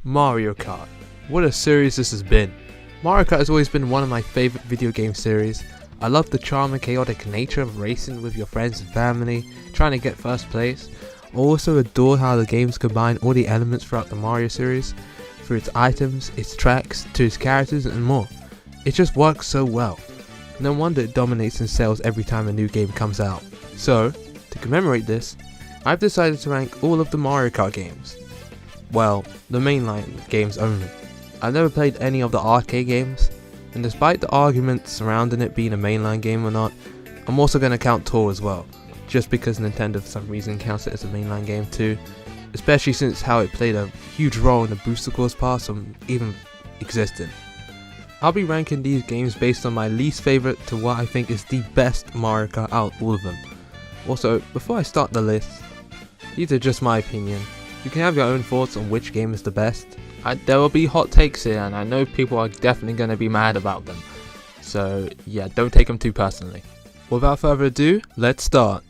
Mario Kart. What a series this has been. Mario Kart has always been one of my favourite video game series. I love the charm and chaotic nature of racing with your friends and family, trying to get first place. I also adore how the games combine all the elements throughout the Mario series, through its items, its tracks, to its characters and more. It just works so well. No wonder it dominates in sales every time a new game comes out. So, to commemorate this, I've decided to rank all of the Mario Kart games. Well, the mainline games only. I've never played any of the arcade games, and despite the arguments surrounding it being a mainline game or not, I'm also going to count Tour as well, just because Nintendo for some reason counts it as a mainline game too, especially since how it played a huge role in the Booster Course pass from even existing. I'll be ranking these games based on my least favourite to what I think is the best Mario Kart out of all of them. Also, before I start the list, these are just my opinion. You can have your own thoughts on which game is the best. There will be hot takes here, and I know people are definitely going to be mad about them. So yeah, don't take them too personally. Without further ado, let's start.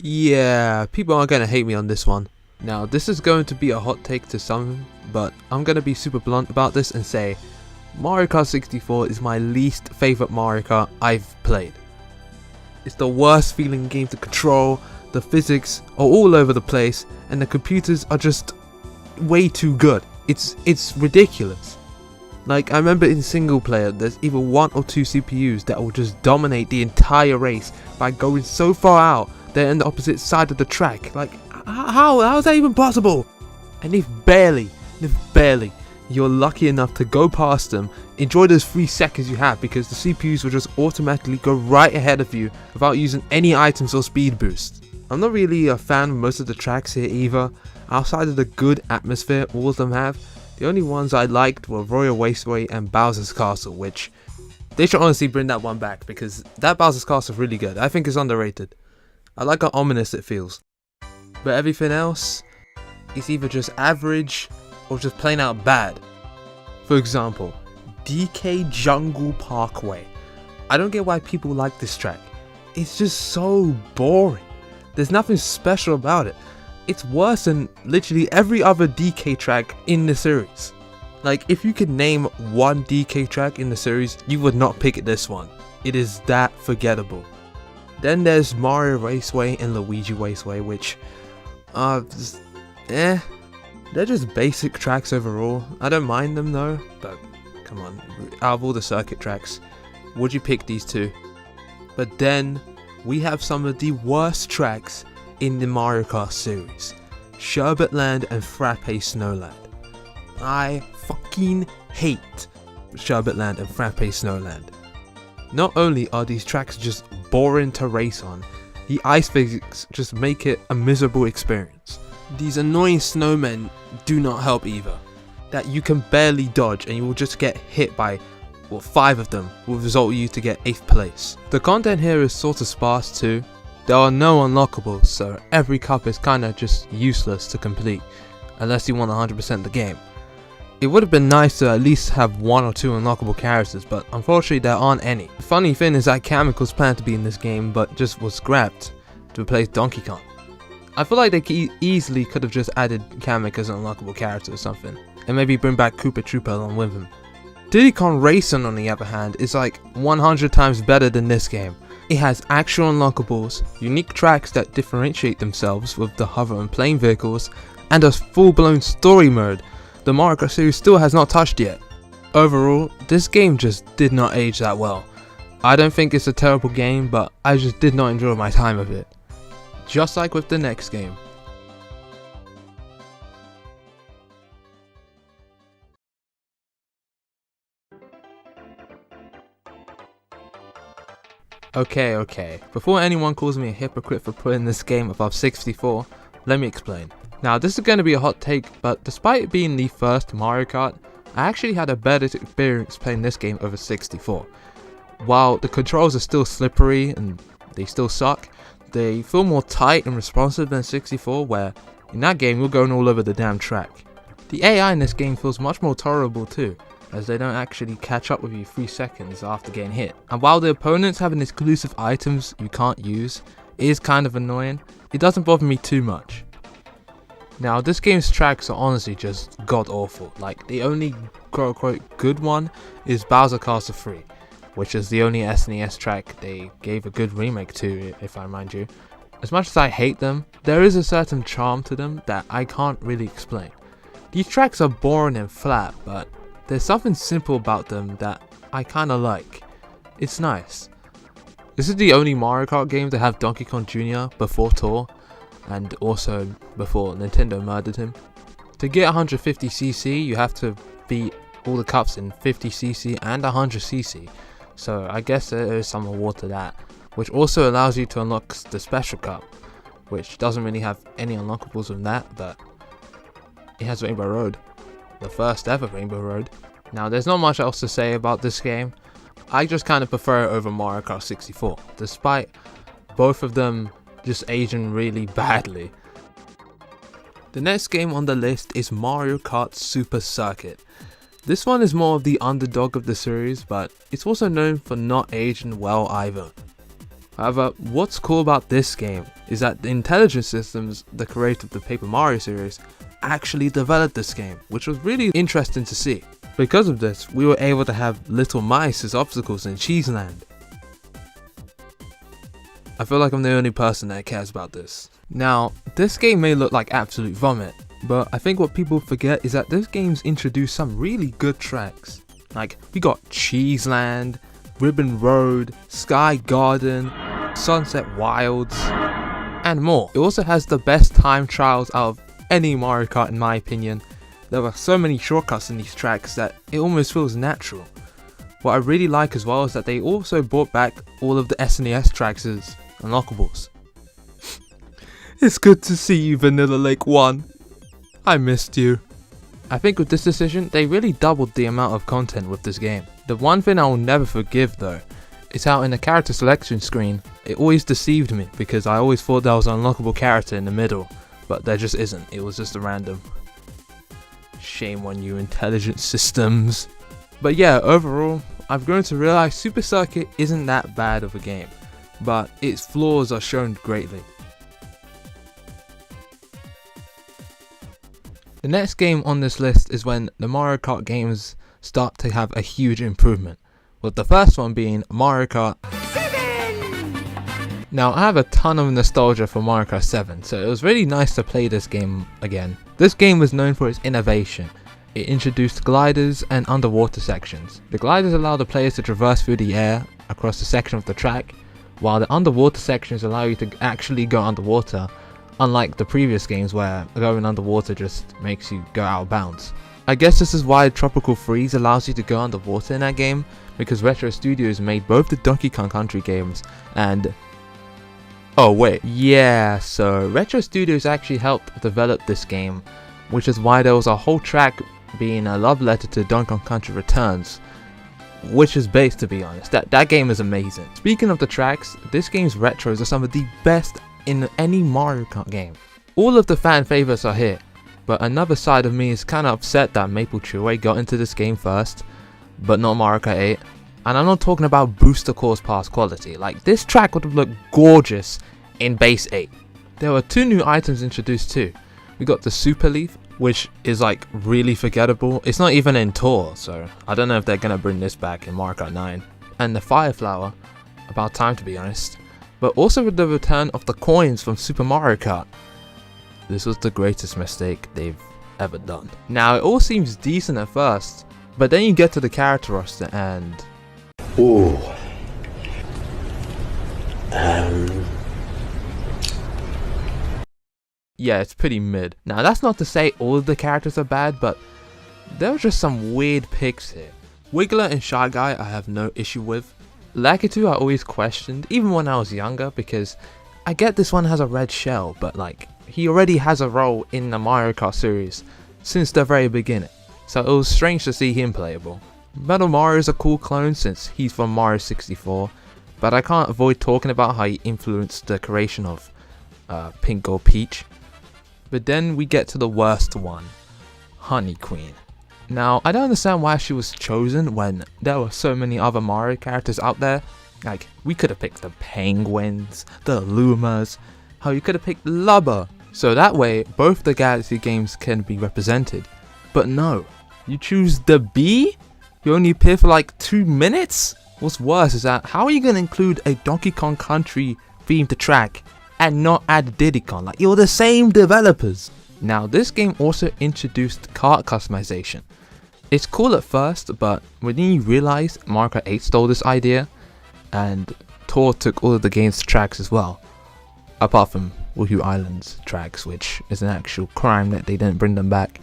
Yeah, people are going to hate me on this one. Now, this is going to be a hot take to some, but I'm going to be super blunt about this and say Mario Kart 64 is my least favourite Mario Kart I've played. It's the worst feeling game to control, the physics are all over the place, and the computers are just way too good. It's ridiculous. Like, I remember in single player, there's either one or two CPUs that will just dominate the entire race by going so far out they're on the opposite side of the track. Like, how is that even possible? And if barely, you're lucky enough to go past them, enjoy those 3 seconds you have, because the CPUs will just automatically go right ahead of you without using any items or speed boosts. I'm not really a fan of most of the tracks here either. Outside of the good atmosphere all of them have, the only ones I liked were Royal Raceway and Bowser's Castle, which they should honestly bring that one back, because that Bowser's Castle is really good. I think it's underrated. I like how ominous it feels. But everything else is either just average or just plain out bad. For example, DK Jungle Parkway. I don't get why people like this track. It's just so boring. There's nothing special about it. It's worse than literally every other DK track in the series. Like, if you could name one DK track in the series, you would not pick this one. It is that forgettable. Then there's Mario Raceway and Luigi Raceway, which are just, they're just basic tracks overall. I don't mind them though, but come on, out of all the circuit tracks, would you pick these two? But then we have some of the worst tracks in the Mario Kart series, Sherbet Land and Frappe Snowland. I fucking hate Sherbet Land and Frappe Snowland. Not only are these tracks just boring to race on, the ice physics just make it a miserable experience. These annoying snowmen do not help either. That you can barely dodge and you will just get hit by, well, 5 of them will result you to get 8th place. The content here is sort of sparse too. There are no unlockables, so every cup is kinda just useless to complete, unless you want 100% the game. It would have been nice to at least have 1 or 2 unlockable characters, but unfortunately there aren't any. The funny thing is that Kamek was planned to be in this game, but just was scrapped to replace Donkey Kong. I feel like they easily could have just added Kamek as an unlockable character or something, and maybe bring back Koopa Troopa along with him. Diddy Kong Racing, on the other hand, is like 100 times better than this game. It has actual unlockables, unique tracks that differentiate themselves with the hover and plane vehicles, and a full-blown story mode the Mario Kart series still has not touched yet. Overall, this game just did not age that well. I don't think it's a terrible game, but I just did not enjoy my time with it. Just like with the next game. Okay, before anyone calls me a hypocrite for putting this game above 64, let me explain. Now, this is going to be a hot take, but despite it being the first Mario Kart, I actually had a better experience playing this game over 64. While the controls are still slippery and they still suck, they feel more tight and responsive than 64, where in that game you're going all over the damn track. The AI in this game feels much more tolerable too, as they don't actually catch up with you 3 seconds after getting hit. And while the opponents have an exclusive items you can't use, is kind of annoying, it doesn't bother me too much. Now, this game's tracks are honestly just god awful. Like, the only quote unquote good one is Bowser Castle 3, which is the only SNES track they gave a good remake to, if I mind you. As much as I hate them, there is a certain charm to them that I can't really explain. These tracks are boring and flat, but there's something simple about them that I kinda like. It's nice. This is the only Mario Kart game to have Donkey Kong Jr. before Tour, and also before Nintendo murdered him. To get 150cc, you have to beat all the cups in 50cc and 100cc, so I guess there is some reward to that, which also allows you to unlock the special cup, which doesn't really have any unlockables from that, but it has Rainbow Road, the first ever Rainbow Road. Now, there's not much else to say about this game. I just kind of prefer it over Mario Kart 64, despite both of them just aging really badly. The next game on the list is Mario Kart Super Circuit. This one is more of the underdog of the series, but it's also known for not aging well either. However, what's cool about this game is that the Intelligent Systems, the creator of the Paper Mario series, actually developed this game, which was really interesting to see. Because of this, we were able to have little mice as obstacles in Cheeseland. I feel like I'm the only person that cares about this. Now, this game may look like absolute vomit, but I think what people forget is that this game's introduced some really good tracks. Like, we got Cheeseland, Ribbon Road, Sky Garden, Sunset Wilds, and more. It also has the best time trials out of any Mario Kart in my opinion. There are so many shortcuts in these tracks that it almost feels natural. What I really like as well is that they also brought back all of the SNES tracks as unlockables. It's good to see you, Vanilla Lake 1. I missed you. I think with this decision, they really doubled the amount of content with this game. The one thing I will never forgive though, is how in the character selection screen, it always deceived me because I always thought there was an unlockable character in the middle, but there just isn't, it was just a random. Shame on you, Intelligent Systems. But yeah, overall, I've grown to realize Super Circuit isn't that bad of a game, but its flaws are shown greatly. The next game on this list is when the Mario Kart games start to have a huge improvement, with the first one being Mario Kart 7! Now, I have a ton of nostalgia for Mario Kart 7, so it was really nice to play this game again. This game was known for its innovation. It introduced gliders and underwater sections. The gliders allow the players to traverse through the air across a section of the track, while the underwater sections allow you to actually go underwater, unlike the previous games where going underwater just makes you go out of bounds. I guess this is why Tropical Freeze allows you to go underwater in that game, because Retro Studios made both the Donkey Kong Country games and... oh wait, yeah, so Retro Studios actually helped develop this game, which is why there was a whole track being a love letter to Donkey Kong Country Returns, which is based, to be honest. That game is amazing. Speaking of the tracks, this game's retros are some of the best in any Mario Kart game. All of the fan favorites are here, but another side of me is kind of upset that Maple Treeway got into this game first, but not Mario Kart 8. And I'm not talking about booster course pass quality. Like, this track would have looked gorgeous in base 8. There were 2 new items introduced too. We got the Super Leaf, which is like really forgettable. It's not even in Tour, so I don't know if they're gonna bring this back in Mario Kart 9. And the Fire Flower, about time to be honest. But also with the return of the coins from Super Mario Kart. This was the greatest mistake they've ever done. Now, it all seems decent at first, but then you get to the character roster and... ooh. yeah, it's pretty mid. Now, that's not to say all of the characters are bad, but there were just some weird picks here. Wiggler and Shy Guy I have no issue with. Lakitu I always questioned, even when I was younger, because I get this one has a red shell, but like, he already has a role in the Mario Kart series since the very beginning, so it was strange to see him playable. Metal Mario is a cool clone since he's from Mario 64, but I can't avoid talking about how he influenced the creation of Pink or Peach. But then we get to the worst one, Honey Queen. Now, I don't understand why she was chosen when there were so many other Mario characters out there, Like, we could have picked the penguins, the lumas, how you could have picked Lubba. So that way, both the Galaxy games can be represented. But no, you choose the bee? You only appear for like 2 minutes? What's worse is that, how are you going to include a Donkey Kong Country themed track and not add Diddy Kong? Like, you're the same developers. Now, this game also introduced kart customization. It's cool at first, but when you realize Mario Kart 8 stole this idea, and Tour took all of the game's tracks as well, apart from Woohoo Island's tracks, which is an actual crime that they didn't bring them back.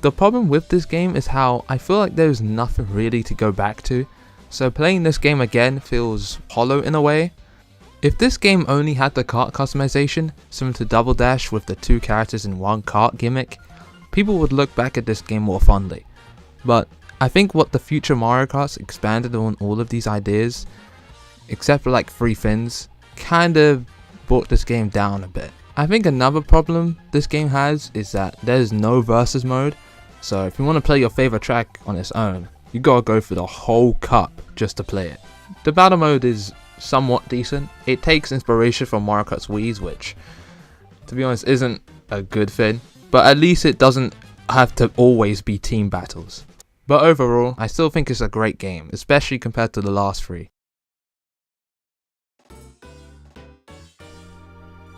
The problem with this game is how I feel like there's nothing really to go back to, so playing this game again feels hollow in a way. If this game only had the kart customization, similar to Double Dash with the 2 characters in 1 kart gimmick, people would look back at this game more fondly. But I think what the future Mario Karts expanded on all of these ideas, except for like 3 fins, kinda brought this game down a bit. I think another problem this game has is that there's no versus mode, so if you want to play your favorite track on its own, you gotta go for the whole cup just to play it. The battle mode is somewhat decent. It takes inspiration from Mario Kart's Wii's, which, to be honest, isn't a good thing, but at least it doesn't have to always be team battles. But overall, I still think it's a great game, especially compared to the last 3.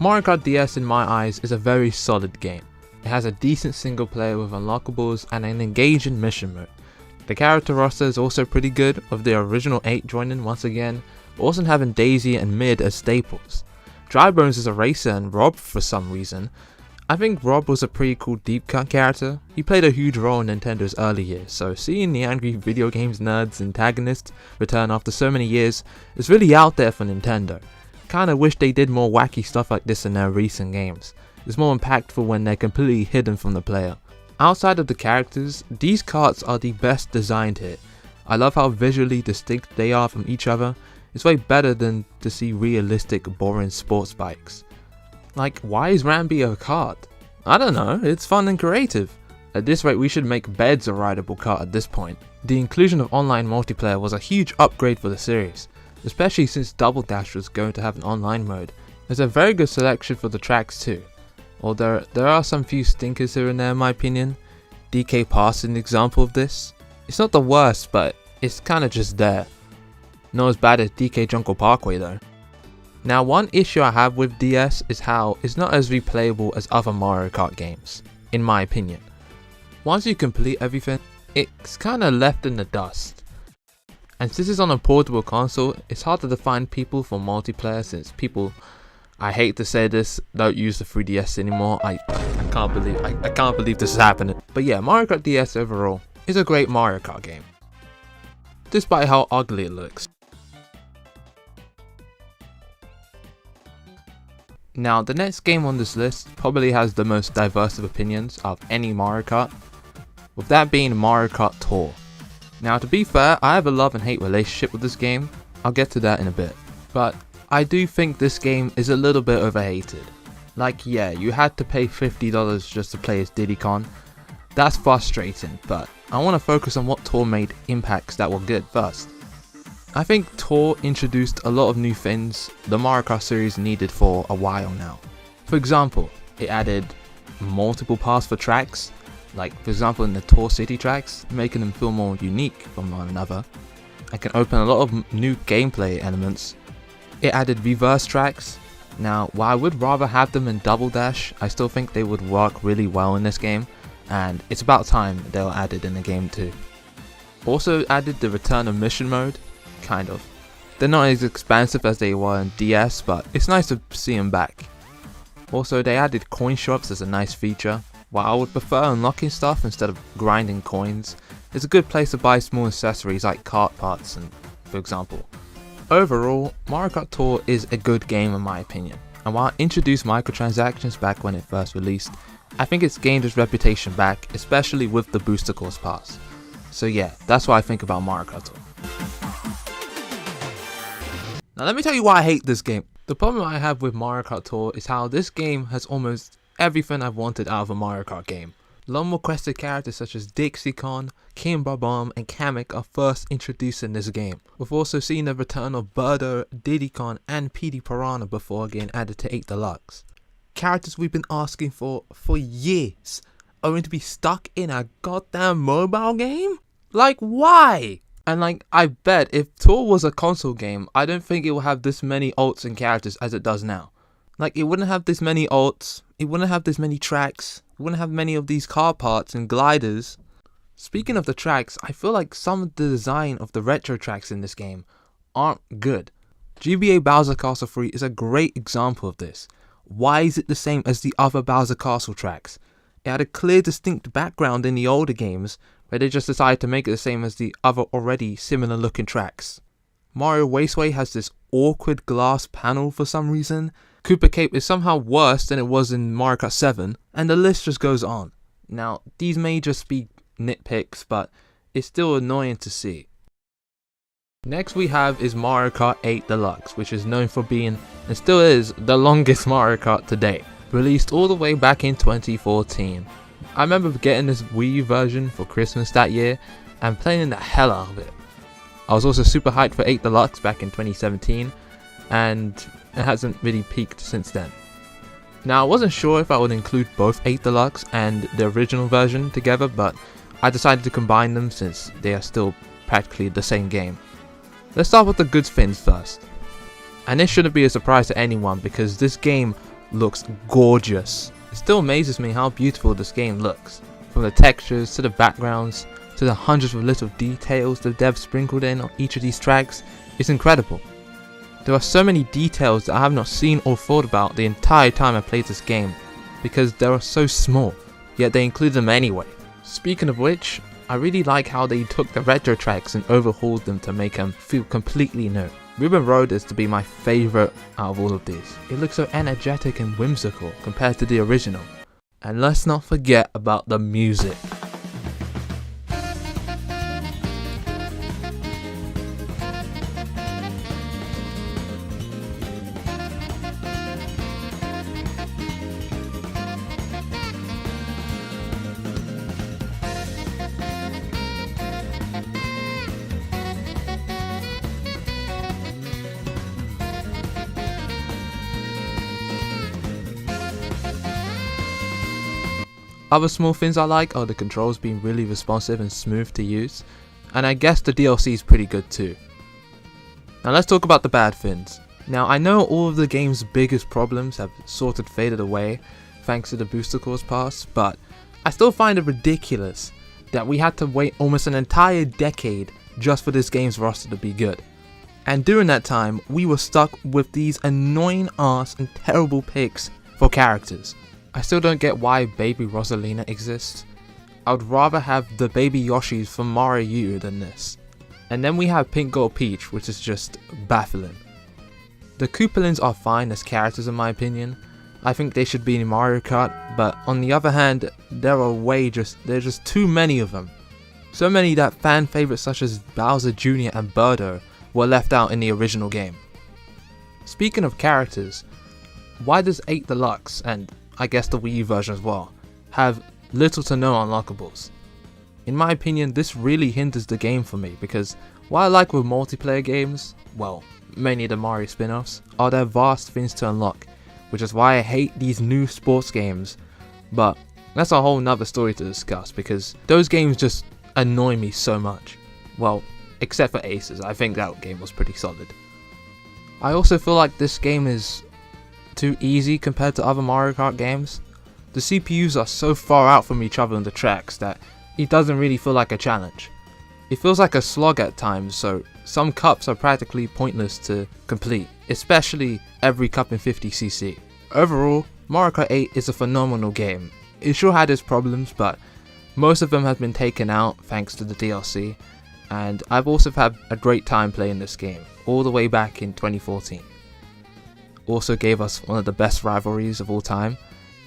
Mario Kart DS in my eyes is a very solid game. It has a decent single player with unlockables and an engaging mission mode. The character roster is also pretty good, with the original 8 joining once again, but also having Daisy and Mid as staples. Drybones is a racer and Rob for some reason. I think Rob was a pretty cool deep cut character. He played a huge role in Nintendo's early years, so seeing the angry video games nerds antagonist return after so many years is really out there for Nintendo. Kinda wish they did more wacky stuff like this in their recent games. It's more impactful when they're completely hidden from the player. Outside of the characters, these karts are the best designed here. I love how visually distinct they are from each other. It's way better than to see realistic, boring sports bikes. Like, why is Rambi a kart? I don't know, it's fun and creative. At this rate, we should make Beds a rideable kart at this point. The inclusion of online multiplayer was a huge upgrade for the series, especially since Double Dash was going to have an online mode. There's a very good selection for the tracks too, although there are some few stinkers here and there in my opinion. DK Pass is an example of this. It's not the worst, but it's kinda just there. Not as bad as DK Jungle Parkway though. Now, one issue I have with DS is how it's not as replayable as other Mario Kart games, in my opinion. Once you complete everything, it's kinda left in the dust. And since it's on a portable console, it's harder to find people for multiplayer since people, I hate to say this, don't use the 3DS anymore. I can't believe this is happening. But yeah, Mario Kart DS overall is a great Mario Kart game, despite how ugly it looks. Now, the next game on this list probably has the most diverse of opinions of any Mario Kart, with that being Mario Kart Tour. Now, to be fair, I have a love and hate relationship with this game. I'll get to that in a bit. But I do think this game is a little bit overhated. Like, yeah, you had to pay $50 just to play as Diddy Kong. That's frustrating, but I want to focus on what Tour made impacts that were good first. I think Tour introduced a lot of new things the Mario Kart series needed for a while now. For example, it added multiple paths for tracks, like for example in the Tour City tracks, making them feel more unique from one another. It can open a lot of new gameplay elements. It added reverse tracks. Now, while I would rather have them in Double Dash, I still think they would work really well in this game, and it's about time they were added in the game too. Also added the return of mission mode. Kind of. They're not as expansive as they were in DS, but it's nice to see them back. Also, they added coin shops as a nice feature. While I would prefer unlocking stuff instead of grinding coins, it's a good place to buy small accessories like kart parts and, for example. Overall, Mario Kart Tour is a good game in my opinion, and while it introduced microtransactions back when it first released, I think it's gained its reputation back, especially with the Booster Course Pass. So yeah, that's what I think about Mario Kart Tour. Now let me tell you why I hate this game. The problem I have with Mario Kart Tour is how this game has almost everything I've wanted out of a Mario Kart game. Long requested characters such as Dixie Kong, Kimber Bomb, and Kamek are first introduced in this game. We've also seen the return of Birdo, Diddy Kong, and Petey Piranha before getting added to 8 Deluxe. Characters we've been asking for years are going to be stuck in a goddamn mobile game? Like, why? And like, I bet if Tour was a console game, I don't think it will have this many alts and characters as it does now. Like, it wouldn't have this many alts, it wouldn't have this many tracks, it wouldn't have many of these car parts and gliders. Speaking of the tracks, I feel like some of the design of the retro tracks in this game aren't good. GBA Bowser Castle 3 is a great example of this. Why is it the same as the other Bowser Castle tracks? It had a clear distinct background in the older games, but they just decided to make it the same as the other already similar looking tracks. Mario Raceway has this awkward glass panel for some reason. Koopa Cape is somehow worse than it was in Mario Kart 7, and the list just goes on. Now, these may just be nitpicks, but it's still annoying to see. Next we have is Mario Kart 8 Deluxe, which is known for being, and still is, the longest Mario Kart to date. Released all the way back in 2014. I remember getting this Wii U version for Christmas that year, and playing the hell out of it. I was also super hyped for 8 Deluxe back in 2017, and it hasn't really peaked since then. Now, I wasn't sure if I would include both 8 Deluxe and the original version together, but I decided to combine them since they are still practically the same game. Let's start with the good things first. And this shouldn't be a surprise to anyone because this game looks gorgeous. It still amazes me how beautiful this game looks. From the textures to the backgrounds to the hundreds of little details the devs sprinkled in on each of these tracks, it's incredible. There are so many details that I have not seen or thought about the entire time I played this game because they are so small, yet they include them anyway. Speaking of which, I really like how they took the retro tracks and overhauled them to make them feel completely new. Ruben Road is to be my favourite out of all of these. It looks so energetic and whimsical compared to the original. And let's not forget about the music. Other small things I like are the controls being really responsive and smooth to use, and I guess the DLC is pretty good too. Now let's talk about the bad things. Now I know all of the game's biggest problems have sort of faded away thanks to the booster course pass, but I still find it ridiculous that we had to wait almost an entire decade just for this game's roster to be good. And during that time, we were stuck with these annoying ass and terrible picks for characters. I still don't get why Baby Rosalina exists. I would rather have the Baby Yoshis from Mario U than this. And then we have Pink Gold Peach, which is just baffling. The Koopalings are fine as characters in my opinion. I think they should be in Mario Kart, but on the other hand, there's just too many of them. So many that fan favorites such as Bowser Jr. and Birdo were left out in the original game. Speaking of characters, why does 8 Deluxe, and I guess the Wii U version as well, have little to no unlockables? In my opinion, this really hinders the game for me because what I like with multiplayer games, well, mainly the Mario spin-offs, are their vast things to unlock, which is why I hate these new sports games, but that's a whole nother story to discuss because those games just annoy me so much. Well, except for Aces, I think that game was pretty solid. I also feel like this game is too easy compared to other Mario Kart games. The CPUs are so far out from each other on the tracks that it doesn't really feel like a challenge. It feels like a slog at times, so some cups are practically pointless to complete, especially every cup in 50cc. Overall, Mario Kart 8 is a phenomenal game. It sure had its problems, but most of them have been taken out thanks to the DLC, and I've also had a great time playing this game, all the way back in 2014. Also gave us one of the best rivalries of all time,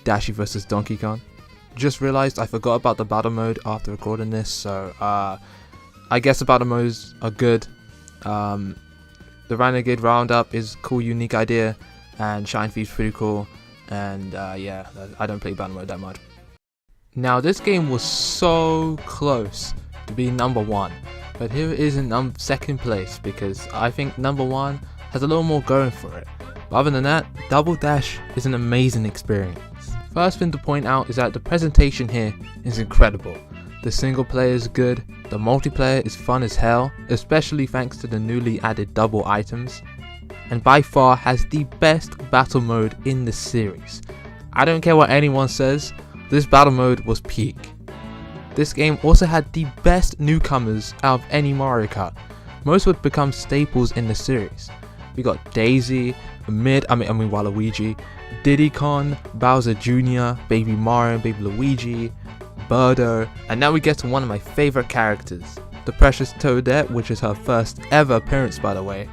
Dashi vs Donkey Kong. Just realized I forgot about the battle mode after recording this, so I guess the battle modes are good. The Renegade Roundup is a cool, unique idea, and Shine Thief's pretty cool, and yeah, I don't play battle mode that much. Now this game was so close to being number 1, but here it is in second place because I think number 1 has a little more going for it. But other than that, Double Dash is an amazing experience. First thing to point out is that the presentation here is incredible. The single player is good, the multiplayer is fun as hell, especially thanks to the newly added double items, and by far has the best battle mode in the series. I don't care what anyone says, this battle mode was peak. This game also had the best newcomers out of any Mario Kart. Most would become staples in the series. We got Daisy, Waluigi, Diddy Kong, Bowser Jr., Baby Mario, Baby Luigi, Birdo, and now we get to one of my favorite characters, the Precious Toadette, which is her first ever appearance by the way,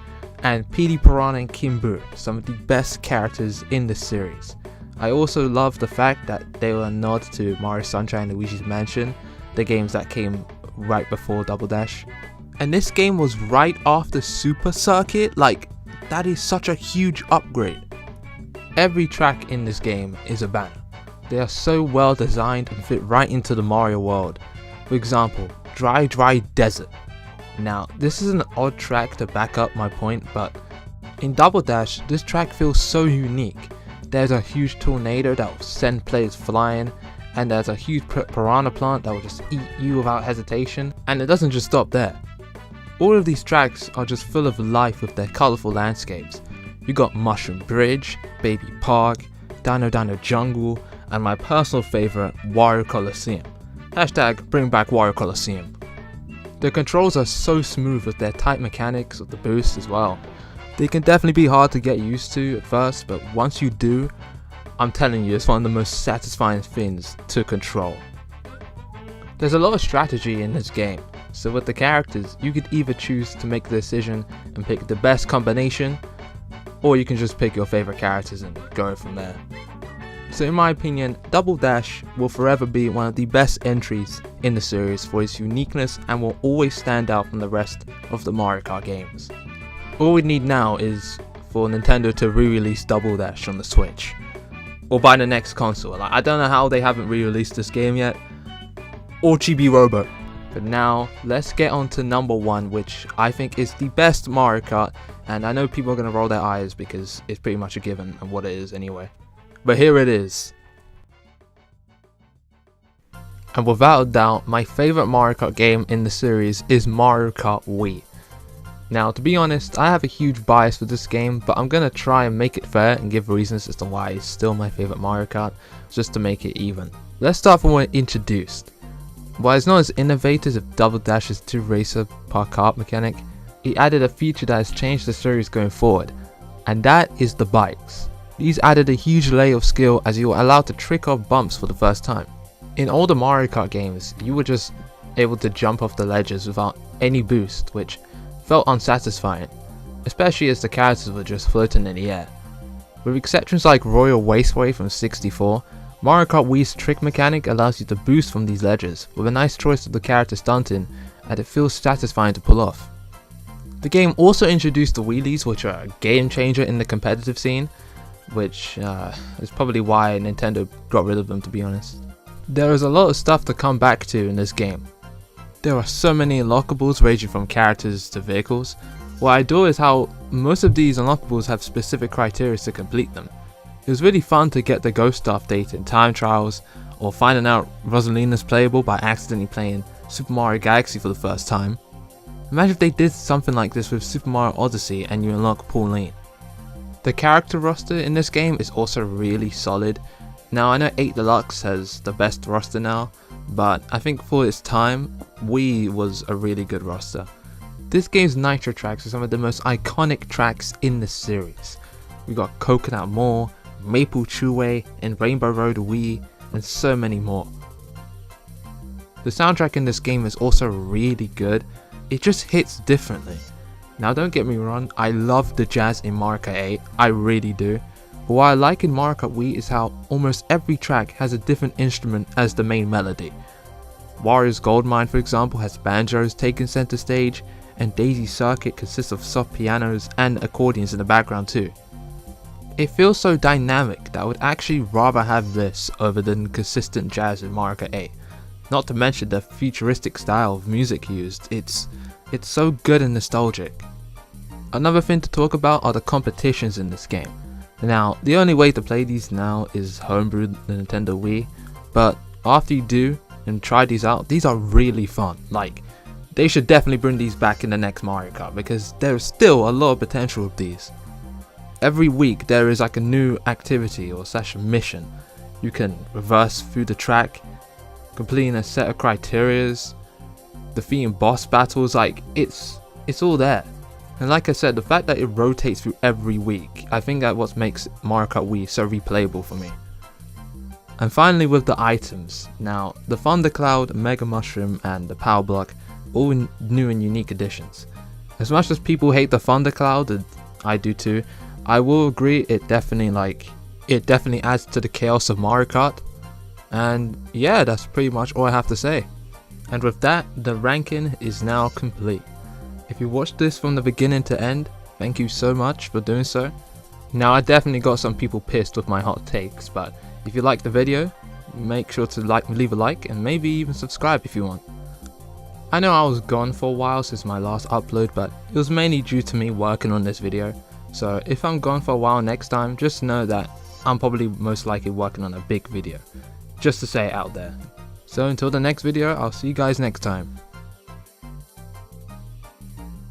and Petey Piranha and Kimbu, some of the best characters in the series. I also love the fact that they were a nod to Mario Sunshine and Luigi's Mansion, the games that came right before Double Dash. And this game was right after Super Circuit, like that is such a huge upgrade. Every track in this game is a banger. They are so well designed and fit right into the Mario world. For example, Dry Desert. Now, this is an odd track to back up my point, but in Double Dash, this track feels so unique. There's a huge tornado that will send players flying, and there's a huge piranha plant that will just eat you without hesitation, and it doesn't just stop there. All of these tracks are just full of life with their colourful landscapes. You got Mushroom Bridge, Baby Park, Dino Jungle, and my personal favourite, Wario Coliseum. Hashtag bring back Wario Coliseum. The controls are so smooth with their tight mechanics of the boost as well. They can definitely be hard to get used to at first, but once you do, I'm telling you, it's one of the most satisfying things to control. There's a lot of strategy in this game, so with the characters, you could either choose to make the decision and pick the best combination, or you can just pick your favourite characters and go from there. So in my opinion, Double Dash will forever be one of the best entries in the series for its uniqueness and will always stand out from the rest of the Mario Kart games. All we need now is for Nintendo to re-release Double Dash on the Switch, or buy the next console. I don't know how they haven't re-released this game yet, or Chibi Robo. But now, let's get on to number 1, which I think is the best Mario Kart, and I know people are going to roll their eyes because it's pretty much a given and what it is anyway. But here it is. And without a doubt, my favourite Mario Kart game in the series is Mario Kart Wii. Now, to be honest, I have a huge bias for this game, but I'm going to try and make it fair and give reasons as to why it's still my favourite Mario Kart, just to make it even. Let's start from when it introduced. While it's not as innovative as Double Dash's 2 racer per kart mechanic, it added a feature that has changed the series going forward, and that is the bikes. These added a huge layer of skill as you were allowed to trick off bumps for the first time. In older Mario Kart games, you were just able to jump off the ledges without any boost, which felt unsatisfying, especially as the characters were just floating in the air. With exceptions like Royal Raceway from 64, Mario Kart Wii's trick mechanic allows you to boost from these ledges with a nice choice of the character stunting, and it feels satisfying to pull off. The game also introduced the wheelies, which are a game changer in the competitive scene, which is probably why Nintendo got rid of them, to be honest. There is a lot of stuff to come back to in this game. There are so many unlockables ranging from characters to vehicles. What I adore is how most of these unlockables have specific criteria to complete them. It was really fun to get the ghost update in time trials, or finding out Rosalina's playable by accidentally playing Super Mario Galaxy for the first time. Imagine if they did something like this with Super Mario Odyssey and you unlock Pauline. The character roster in this game is also really solid. Now I know 8 Deluxe has the best roster now, but I think for its time, Wii was a really good roster. This game's Nitro tracks are some of the most iconic tracks in the series. We got Coconut Mall, Maple Chewy, and Rainbow Road Wii, and so many more. The soundtrack in this game is also really good, it just hits differently. Now don't get me wrong, I love the jazz in Mario Kart 8, I really do. But what I like in Mario Kart Wii is how almost every track has a different instrument as the main melody. Wario's Gold Mine, for example, has banjos taking center stage, and Daisy's Circuit consists of soft pianos and accordions in the background too. It feels so dynamic that I would actually rather have this over than consistent jazz in Mario Kart 8. Not to mention the futuristic style of music used, it's so good and nostalgic. Another thing to talk about are the competitions in this game. Now, the only way to play these now is homebrew the Nintendo Wii, but after you do and try these out, these are really fun. Like, they should definitely bring these back in the next Mario Kart because there's still a lot of potential with these. Every week there is like a new activity or session mission. You can reverse through the track, completing a set of criterias, defeating boss battles, like it's all there. And like I said, the fact that it rotates through every week, I think that's what makes Mario Kart Wii so replayable for me. And finally with the items. Now, the Thundercloud, Mega Mushroom and the Power Block, all new and unique additions. As much as people hate the Thundercloud, and I do too, I will agree it definitely adds to the chaos of Mario Kart. And yeah, that's pretty much all I have to say. And with that, the ranking is now complete. If you watched this from the beginning to end, thank you so much for doing so. Now, I definitely got some people pissed with my hot takes, but if you liked the video, make sure to leave a like and maybe even subscribe if you want. I know I was gone for a while since my last upload, but it was mainly due to me working on this video. So if I'm gone for a while next time, just know that I'm probably most likely working on a big video. Just to say it out there. So until the next video, I'll see you guys next time.